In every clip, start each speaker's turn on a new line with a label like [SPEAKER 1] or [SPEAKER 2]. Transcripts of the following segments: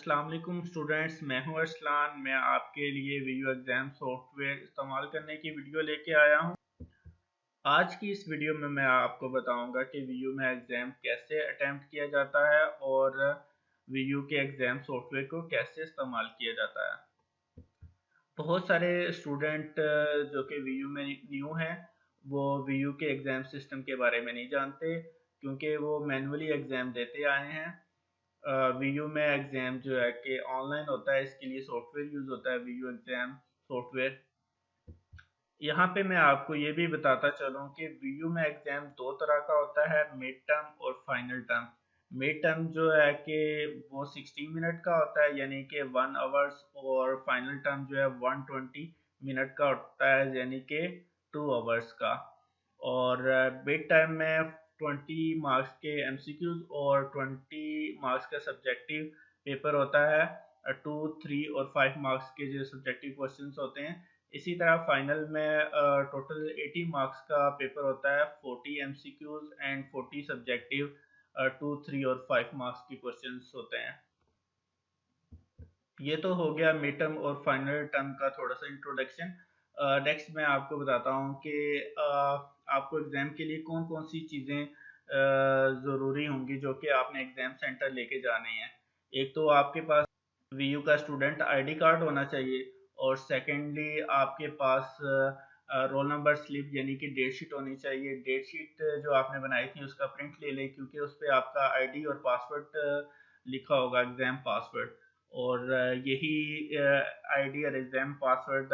[SPEAKER 1] अस्सलाम वालेकुम स्टूडेंट्स, मैं हूं अरसलान। मैं आपके लिए वीयू एग्ज़ाम सॉफ्टवेयर इस्तेमाल करने की वीडियो लेके आया हूं। आज की इस वीडियो में मैं आपको बताऊंगा कि वीयू में एग्ज़ाम कैसे अटेम्प्ट किया जाता है और वीयू के एग्ज़ाम सॉफ्टवेयर को कैसे इस्तेमाल किया जाता है। बहुत सारे स्टूडेंट जो कि वीयू में न्यू हैं, वो वीयू के एग्ज़ाम सिस्टम के बारे में नहीं जानते क्योंकि वो मैनुअली एग्ज़ाम देते आए हैं। वीयू में एग्ज़ाम जो है कि ऑनलाइन होता है, इसके लिए सॉफ्टवेयर यूज़ होता है वीयू एग्ज़ाम सॉफ्टवेयर। यहाँ पे मैं आपको ये भी बताता चलूँ कि वीयू में एग्ज़ाम दो तरह का होता है, मिड टर्म और फाइनल टर्म। मिड टर्म जो है कि वो 60 मिनट का होता है, यानी कि 1 आवर्स, और फाइनल टर्म जो है 120 मिनट का होता है, यानी कि 2 आवर्स का। और मिड टर्म में 20 मार्क्स के एमसीक्यूज और 20 मार्क्स का सब्जेक्टिव पेपर होता है। 2, 3 और 5 मार्क्स के जो सब्जेक्टिव क्वेश्चंस होते हैं। इसी तरह फाइनल में टोटल 80 मार्क्स का पेपर होता है, 40 एमसीक्यूज एंड 40 सब्जेक्टिव, 2, 3 और 5 मार्क्स की क्वेश्चंस होते हैं। ये तो हो गया मिड टर्म और फाइनल टर्म का थोड़ा सा इंट्रोडक्शन। नेक्स्ट मैं आपको बताता हूँ कि आपको एग्ज़ाम के लिए कौन कौन सी चीज़ें ज़रूरी होंगी जो कि आपने एग्ज़ाम सेंटर लेके जानी है। एक तो आपके पास वीयू का स्टूडेंट आईडी कार्ड होना चाहिए, और सेकेंडली आपके पास रोल नंबर स्लिप यानी कि डेट शीट होनी चाहिए। डेट शीट जो आपने बनाई थी उसका प्रिंट ले लें, क्योंकि उस पर आपका आईडी और पासवर्ड लिखा होगा, एग्ज़ाम पासवर्ड। और यही आईडी और एग्ज़ाम पासवर्ड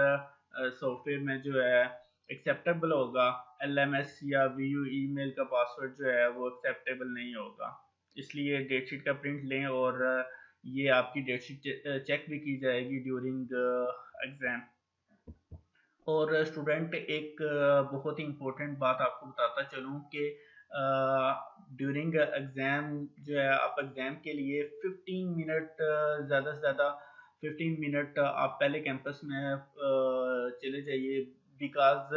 [SPEAKER 1] सॉफ्टवेयर में जो है एक्सेप्टेबल होगा। एलएमएस या वीयू ईमेल का पासवर्ड जो है वो एक्सेप्टेबल नहीं होगा। इसलिए डेट शीट का प्रिंट लें, और ये आपकी डेट शीट चेक भी की जाएगी ड्यूरिंग एग्ज़ाम। और स्टूडेंट एक बहुत ही इम्पोर्टेंट बात आपको बताता चलूँ कि ड्यूरिंग एग्ज़ाम जो है, आप एग्ज़ाम के लिए 15 मिनट, ज़्यादा से ज़्यादा 15 मिनट आप पहले कैंपस में चले जाइए। बिकॉज़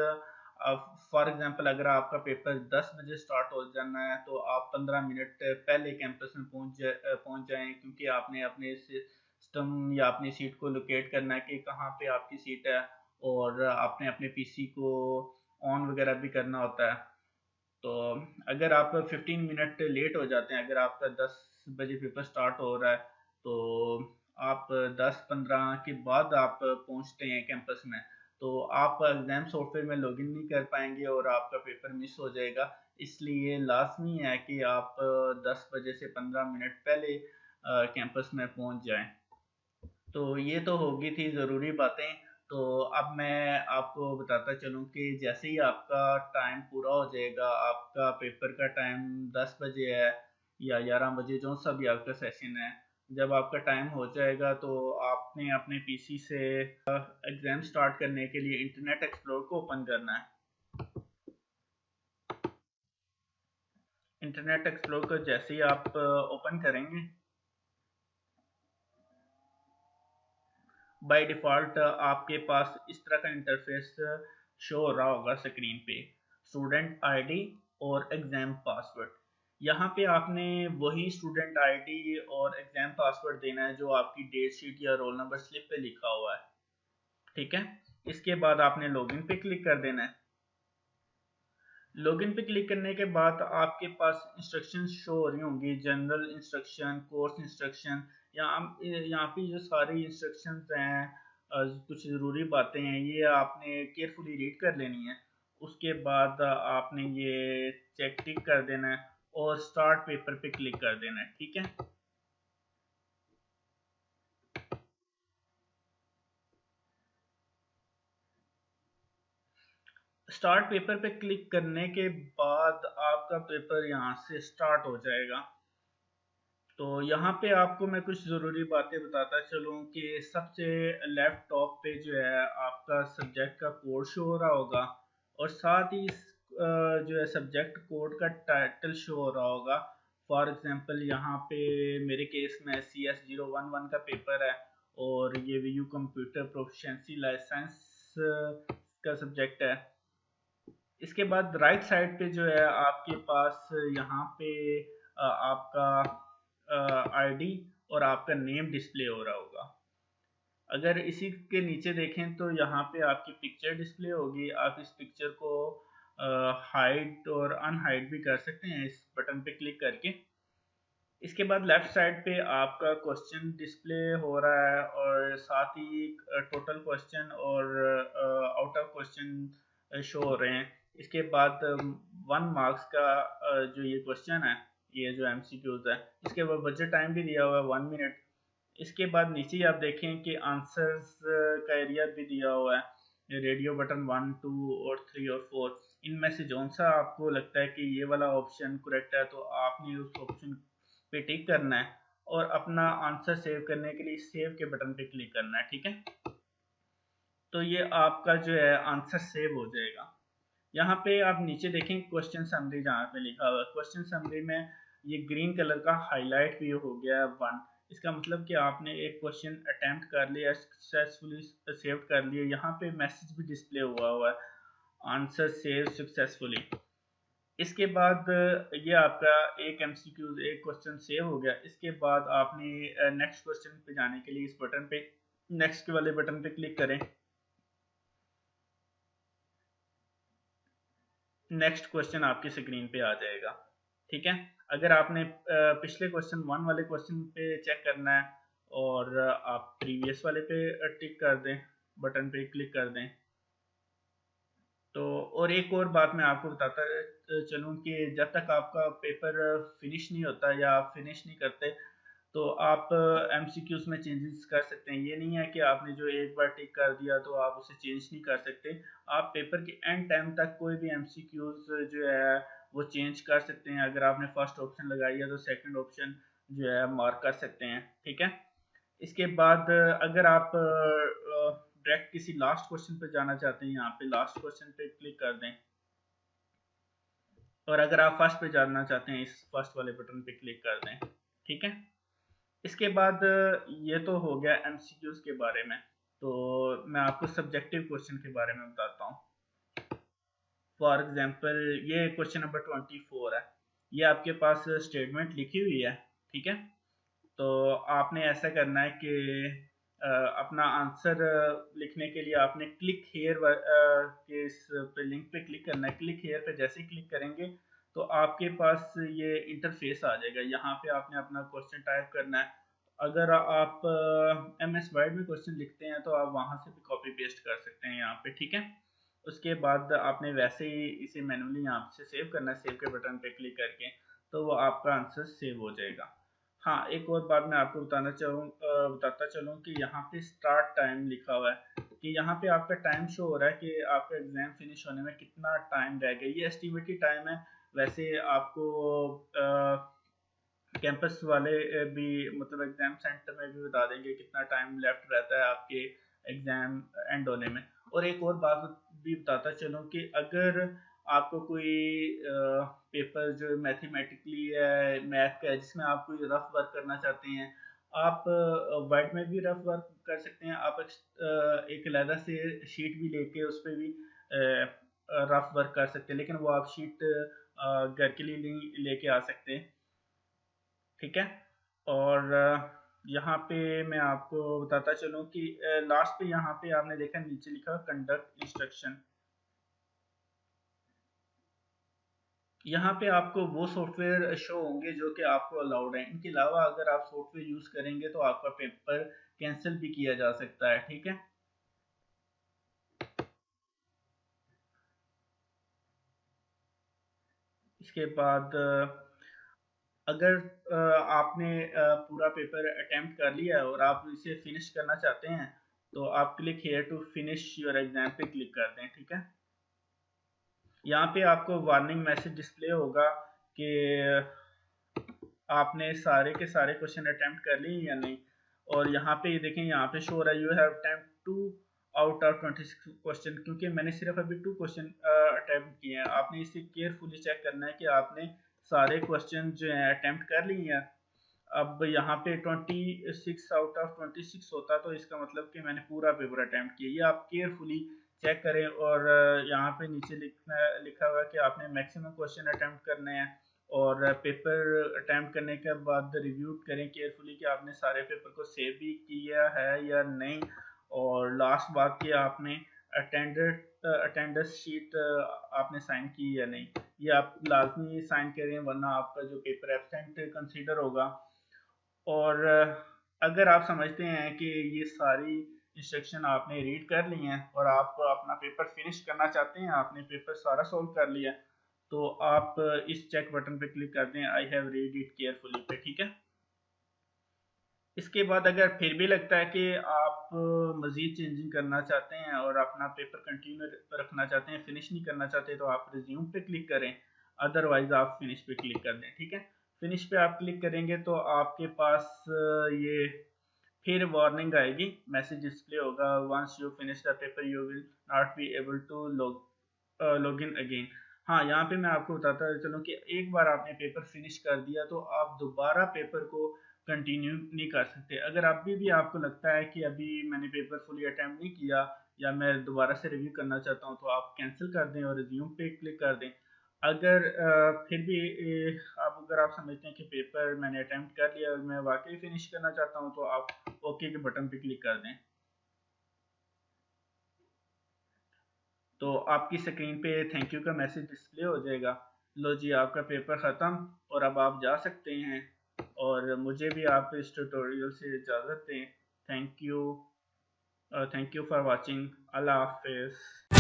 [SPEAKER 1] फॉर एग्ज़ाम्पल अगर आपका पेपर 10 बजे स्टार्ट हो जाना है, तो आप 15 मिनट पहले कैंपस में पहुँच जाएँ, क्योंकि आपने अपने सिस्टम या अपनी सीट को लोकेट करना है कि कहाँ पे आपकी सीट है, और आपने अपने पीसी को ऑन वगैरह भी करना होता है। तो अगर आप 15 मिनट लेट हो जाते हैं, अगर आपका 10 बजे पेपर स्टार्ट हो रहा है, तो आप 10-15 के बाद आप पहुंचते हैं कैंपस में, तो आप एग्ज़ाम सॉफ्टवेयर में लॉगिन नहीं कर पाएंगे और आपका पेपर मिस हो जाएगा। इसलिए लाजमी है कि आप 10 बजे से 15 मिनट पहले कैंपस में पहुंच जाएं। तो ये तो होगी थी ज़रूरी बातें। तो अब मैं आपको बताता चलूँ कि जैसे ही आपका टाइम पूरा हो जाएगा, आपका पेपर का टाइम 10 बजे है या 11 बजे, जो सा भी आपका सेशन है, जब आपका टाइम हो जाएगा तो आपने अपने पीसी से एग्ज़ाम स्टार्ट करने के लिए इंटरनेट एक्सप्लोर को ओपन करना है। इंटरनेट एक्सप्लोर को जैसे ही आप ओपन करेंगे, बाय डिफ़ॉल्ट आपके पास इस तरह का इंटरफेस शो हो रहा होगा स्क्रीन पे, स्टूडेंट आईडी और एग्ज़ाम पासवर्ड। यहाँ पे आपने वही स्टूडेंट आईडी और एग्ज़ाम पासवर्ड देना है जो आपकी डेट शीट या रोल नंबर स्लिप पे लिखा हुआ है। ठीक है, इसके बाद आपने लॉगिन पे क्लिक कर देना है। लॉगिन पे क्लिक करने के बाद आपके पास इंस्ट्रक्शंस शो हो रही होंगी, जनरल इंस्ट्रक्शन, कोर्स इंस्ट्रक्शन। यहाँ पे जो सारी इंस्ट्रक्शंस हैं, कुछ ज़रूरी बातें हैं, ये आपने केयरफुली रीड कर लेनी है। उसके बाद आपने ये चेक टिक कर देना है और स्टार्ट पेपर पे क्लिक कर देना है। ठीक है, स्टार्ट पेपर पे क्लिक करने के बाद आपका पेपर यहाँ से स्टार्ट हो जाएगा। तो यहाँ पे आपको मैं कुछ ज़रूरी बातें बताता चलूँ कि सबसे लेफ्ट टॉप पे जो है आपका सब्जेक्ट का कोड शो हो रहा होगा, और साथ ही जो है सब्जेक्ट कोड का टाइटल शो हो रहा होगा। फॉर एग्जांपल यहाँ पे मेरे केस में CS011 का पेपर है, और ये वीयू कंप्यूटर प्रोफिशिएंसी लाइसेंस का सब्जेक्ट है। इसके बाद राइट साइड पे जो है आपके पास यहाँ पे आपका आईडी और आपका नेम डिस्प्ले हो रहा होगा। अगर इसी के नीचे देखें तो यहाँ पे आपकी पिक्चर डिस्प्ले होगी। आप इस पिक्चर को हाइड और अनहाइड भी कर सकते हैं इस बटन पे क्लिक करके। इसके बाद लेफ्ट साइड पे आपका क्वेश्चन डिस्प्ले हो रहा है और साथ ही टोटल क्वेश्चन और आउट ऑफ क्वेश्चन शो हो रहे हैं। इसके बाद 1 मार्क्स का जो ये क्वेश्चन है, ये जो एमसीक्यूज है, इसके बाद बजट टाइम भी दिया हुआ है 1 मिनट। इसके बाद नीचे आप देखें कि आंसर्स का एरिया भी दिया हुआ है, रेडियो बटन 1, 2 और 3 और 4। इनमें से जौन सा आपको लगता है कि ये वाला ऑप्शन करेक्ट है तो आपने उस ऑप्शन पे टिक करना है और अपना आंसर सेव करने के लिए सेव के बटन पे क्लिक करना है। ठीक है, तो ये आपका जो है आंसर सेव हो जाएगा। यहाँ पे आप नीचे देखें क्वेश्चन समरी, जहाँ पे लिखा हुआ है क्वेश्चन समरी में ये ग्रीन कलर का हाईलाइट भी हो गया है 1। इसका मतलब कि आपने एक क्वेश्चन अटेम्प्ट कर लिया, सक्सेसफुली सेव कर लिया। यहाँ पे मैसेज भी डिस्प्ले हुआ है, आंसर सेव सक्सेसफुली। इसके बाद ये आपका एक एमसीक्यू एक क्वेश्चन सेव हो गया। इसके बाद आपने नेक्स्ट क्वेश्चन पे जाने के लिए इस बटन पे, नेक्स्ट वाले बटन पे क्लिक करें। नेक्स्ट क्वेश्चन आपकी स्क्रीन पे आ जाएगा। ठीक है, अगर आपने पिछले क्वेश्चन 1 वाले क्वेश्चन पे चेक करना है और आप प्रीवियस वाले पे टिक कर दें, बटन पे क्लिक कर दें। तो और एक और बात मैं आपको बताता चलूँ कि जब तक आपका पेपर फिनिश नहीं होता या आप फिनिश नहीं करते तो आप एमसीक्यूज में चेंजेस कर सकते हैं। ये नहीं है कि आपने जो एक बार टिक कर दिया तो आप उसे चेंज नहीं कर सकते। आप पेपर के एंड टाइम तक कोई भी एमसीक्यूज जो है वो चेंज कर सकते हैं। अगर आपने फर्स्ट ऑप्शन लगाई है तो सेकंड ऑप्शन जो है मार्क कर सकते हैं। ठीक है, इसके बाद अगर आप डायरेक्ट किसी लास्ट क्वेश्चन पे जाना चाहते हैं, यहाँ पे लास्ट क्वेश्चन पे क्लिक कर दें। और अगर आप फर्स्ट पे जाना चाहते हैं, इस फर्स्ट वाले बटन पे क्लिक कर दें। ठीक है, इसके बाद ये तो हो गया एमसीक्यूज के बारे में। तो मैं आपको सब्जेक्टिव क्वेश्चन के बारे में बताता हूँ। फॉर एग्जांपल ये क्वेश्चन नंबर 24 है। ये आपके पास स्टेटमेंट लिखी हुई है। ठीक है, तो आपने ऐसा करना है कि अपना आंसर लिखने के लिए आपने क्लिक हेयर के इस पे लिंक पे क्लिक करना है। क्लिक हेयर पे जैसे ही क्लिक करेंगे तो आपके पास ये इंटरफेस आ जाएगा। यहाँ पे आपने अपना क्वेश्चन टाइप करना है। अगर आप MS वर्ड में क्वेश्चन लिखते हैं तो आप वहाँ से भी कॉपी पेस्ट कर सकते हैं यहाँ पे। ठीक है, उसके बाद आपने वैसे ही इसे मैनुअली यहाँ से सेव करना है, सेव के बटन पे क्लिक करके, तो वो आपका आंसर सेव हो जाएगा। हाँ, एक और बात मैं आपको बताता चलूँ कि यहाँ पे स्टार्ट टाइम लिखा हुआ है कि यहाँ पे आपका टाइम शो हो रहा है कि आपका एग्जाम फिनिश होने में कितना टाइम रह गया। ये एस्टिमेटेड टाइम है। वैसे आपको कैंपस वाले भी मतलब एग्जाम सेंटर में भी बता देंगे कितना टाइम लेफ्ट रहता है आपके एग्जाम एंड होने में। और एक और बात भी बताता चलूँ कि अगर आपको कोई पेपर जो मैथमेटिकली है, मैथ का है, जिसमें आप कोई रफ वर्क करना चाहते हैं, आप वर्ड में भी रफ वर्क कर सकते हैं। आप एक अलग से शीट भी लेके उस पर भी रफ वर्क कर सकते हैं, लेकिन वो आप शीट घर के लिए लेके आ सकते हैं। ठीक है, और यहाँ पे मैं आपको बताता चलूँ कि लास्ट पे यहाँ पे आपने देखा नीचे लिखा कंडक्ट इंस्ट्रक्शन। यहाँ पे आपको वो सॉफ्टवेयर शो होंगे जो कि आपको अलाउड है। इनके अलावा अगर आप सॉफ्टवेयर यूज करेंगे तो आपका पेपर कैंसिल भी किया जा सकता है। ठीक है, इसके बाद अगर आपने पूरा पेपर अटेम्प्ट कर लिया है और आप इसे फिनिश करना चाहते हैं तो आप click here to finish your exam पे क्लिक कर दें। ठीक है, यहाँ पे आपको वार्निंग मैसेज डिस्प्ले होगा कि आपने सारे के सारे क्वेश्चन अटेम्प्ट कर लिए या नहीं। और यहाँ पे ये देखें, यहाँ पे शो हो रहा है you have attempt 2 out of 26 question, क्योंकि मैंने सिर्फ अभी 2 क्वेश्चन अटेम्प्ट किए हैं। आपने इसे केयरफुली चेक करना है कि आपने सारे क्वेश्चन जो हैं अटेम्प्ट कर लिए हैं। अब यहाँ पे 26 आउट ऑफ 26 होता तो इसका मतलब कि मैंने पूरा पेपर अटेम्प्ट किया। ये आप केयरफुली चेक करें। और यहाँ पे नीचे लिखा हुआ है कि आपने मैक्सिमम क्वेश्चन अटेम्प्ट करने हैं और पेपर अटैम्प्ट करने के बाद रिव्यू करें केयरफुली कि आपने सारे पेपर को सेव भी किया है या नहीं। और लास्ट बात कि आपने अटेंडेंस शीट आपने साइन की या नहीं, ये आप लाजमी साइन करें वरना आपका जो पेपर एब्सेंट कंसीडर होगा। और अगर आप समझते हैं कि ये सारी इंस्ट्रक्शन आपने रीड कर ली हैं और आप अपना पेपर फिनिश करना चाहते हैं, आपने पेपर सारा सॉल्व कर लिया, तो आप इस चेक बटन पे क्लिक कर दें I have read it carefully पे, ठीक है। इसके बाद अगर फिर भी लगता है कि आप मज़ीद चेंजिंग करना चाहते हैं और अपना पेपर कंटिन्यू रखना चाहते हैं, फिनिश नहीं करना चाहते, तो आप रिज्यूम पे क्लिक करें, अदरवाइज आप फिनिश पे क्लिक कर दें, ठीक है। फिनिश पे आप क्लिक करेंगे तो आपके पास ये फिर वार्निंग आएगी, मैसेज डिस्प्ले होगा, once you finish the paper you will not be able to log in again. हाँ, यहाँ पे मैं आपको बताता चलूँ कि एक बार आपने पेपर फिनिश कर दिया तो आप दोबारा पेपर को कंटिन्यू नहीं कर सकते। अगर अभी भी आपको लगता है कि अभी मैंने पेपर फुली अटेम्प्ट नहीं किया या मैं दोबारा से रिव्यू करना चाहता हूँ, तो आप कैंसिल कर दें और रिज्यूम पे क्लिक कर दें। अगर फिर भी अगर आप समझते हैं कि पेपर मैंने अटेम्प्ट कर लिया और मैं वाकई फिनिश करना चाहता हूँ, तो आप ओके के बटन पे क्लिक कर दें। तो आपकी स्क्रीन पे थैंक यू का मैसेज डिस्प्ले हो जाएगा। लो जी, आपका पेपर ख़त्म और अब आप जा सकते हैं। और मुझे भी आप इस ट्यूटोरियल से इजाज़त दें। Thank you for watching. Allah हाफिज़।